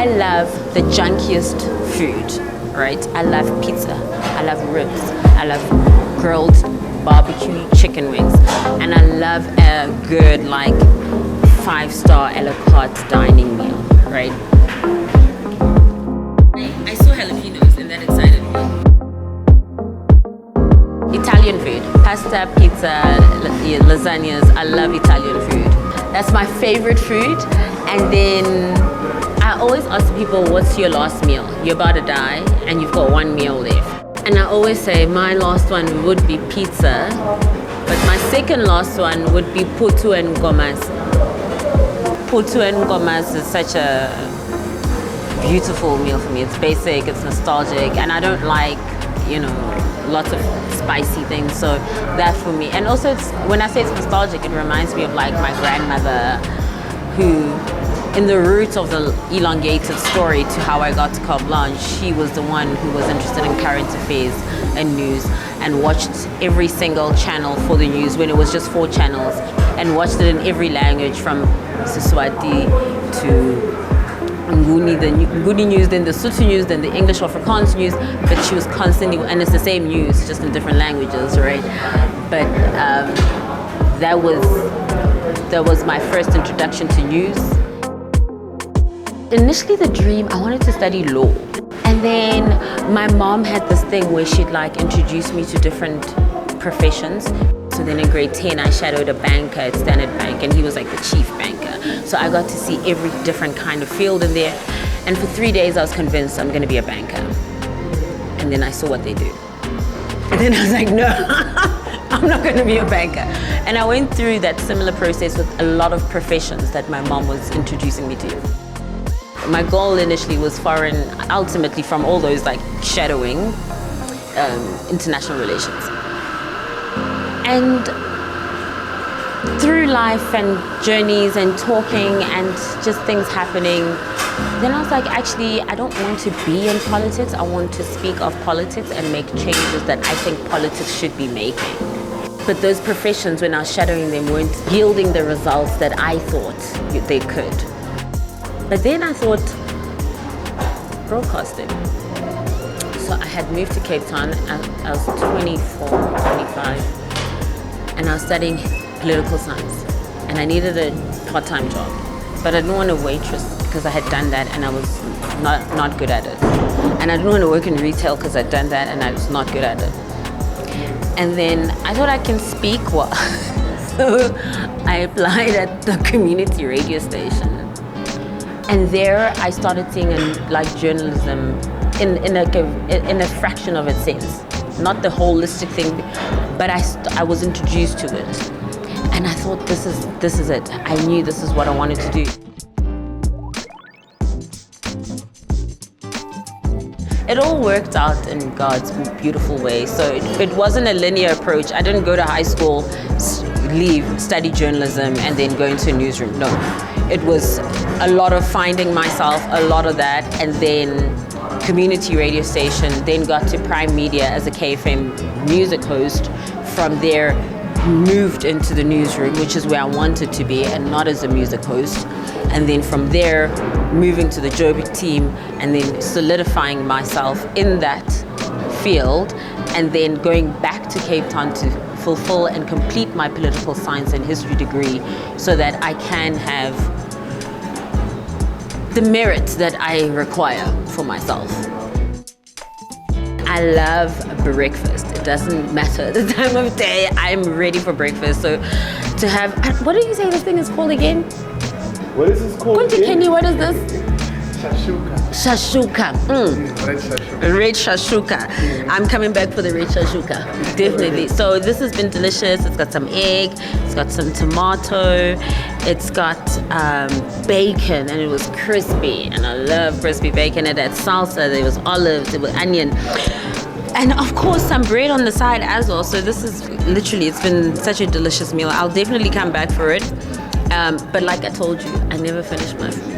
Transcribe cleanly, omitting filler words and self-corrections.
I love the junkiest food, right? I love pizza, I love ribs, I love grilled barbecue chicken wings, and I love a good like 5-star a la carte dining meal, right? I saw jalapenos and that excited me. Italian food, pasta, pizza, lasagnas. I love Italian food. That's my favorite food. And then I always ask people, what's your last meal? You're about to die and you've got one meal left. And I always say my last one would be pizza, but my second last one would be putu and gomas. Putu and gomas is such a beautiful meal for me. It's basic, it's nostalgic, and I don't like, lots of spicy things, so that for me. And also, when I say it's nostalgic, it reminds me of like my grandmother, who, in the roots of the elongated story to how I got to Carte Blanche, she was the one who was interested in current affairs and news and watched every single channel for the news when it was just 4 channels, and watched it in every language from Siswati to Nguni, the Nguni news, then the Sotho news, then the English Afrikaans news, but she was constantly, and it's the same news, just in different languages, right? But that was my first introduction to news. Initially the dream, I wanted to study law. And then my mom had this thing where she'd like introduce me to different professions. So then in grade 10, I shadowed a banker at Standard Bank, and he was like the chief banker. So I got to see every different kind of field in there. And for 3 days, I was convinced I'm gonna be a banker. And then I saw what they do. And then I was like, no, I'm not gonna be a banker. And I went through that similar process with a lot of professions that my mom was introducing me to. My goal initially was foreign, ultimately from all those like shadowing, international relations. And through life and journeys and talking and just things happening, then I was like, actually, I don't want to be in politics. I want to speak of politics and make changes that I think politics should be making. But those professions, when I was shadowing them, weren't yielding the results that I thought they could. But then I thought, broadcasting. So I had moved to Cape Town. I was 24, 25. And I was studying political science, and I needed a part-time job, but I didn't want to waitress because I had done that and I was not good at it. And I didn't want to work in retail because I'd done that and I was not good at it. And then I thought I can speak well. So I applied at the community radio station. And there I started seeing like journalism in a fraction of its sense. Not the holistic thing, but I was introduced to it. And I thought, this is it. I knew this is what I wanted to do. It all worked out in God's beautiful way. So it wasn't a linear approach. I didn't go to high school, leave, study journalism, and then go into a newsroom. No, it was a lot of finding myself, a lot of that, and then community radio station, then got to Prime Media as a KFM music host. From there, moved into the newsroom, which is where I wanted to be, and not as a music host. And then from there, moving to the Joburg team, and then solidifying myself in that field, and then going back to Cape Town to fulfill and complete my political science and history degree so that I can have the merit that I require for myself. I love breakfast. It doesn't matter the time of day, I'm ready for breakfast. So to have, what did you say this thing is called again? What is this called again? Kenny, what is this? Shashuka. Shashuka. Red shashuka. I'm coming back for the red shashuka. Definitely. So this has been delicious. It's got some egg, it's got some tomato, it's got bacon, and it was crispy. And I love crispy bacon. It had salsa, there was olives, there was onion. And of course some bread on the side as well. So this is literally, it's been such a delicious meal. I'll definitely come back for it. But like I told you, I never finished my food.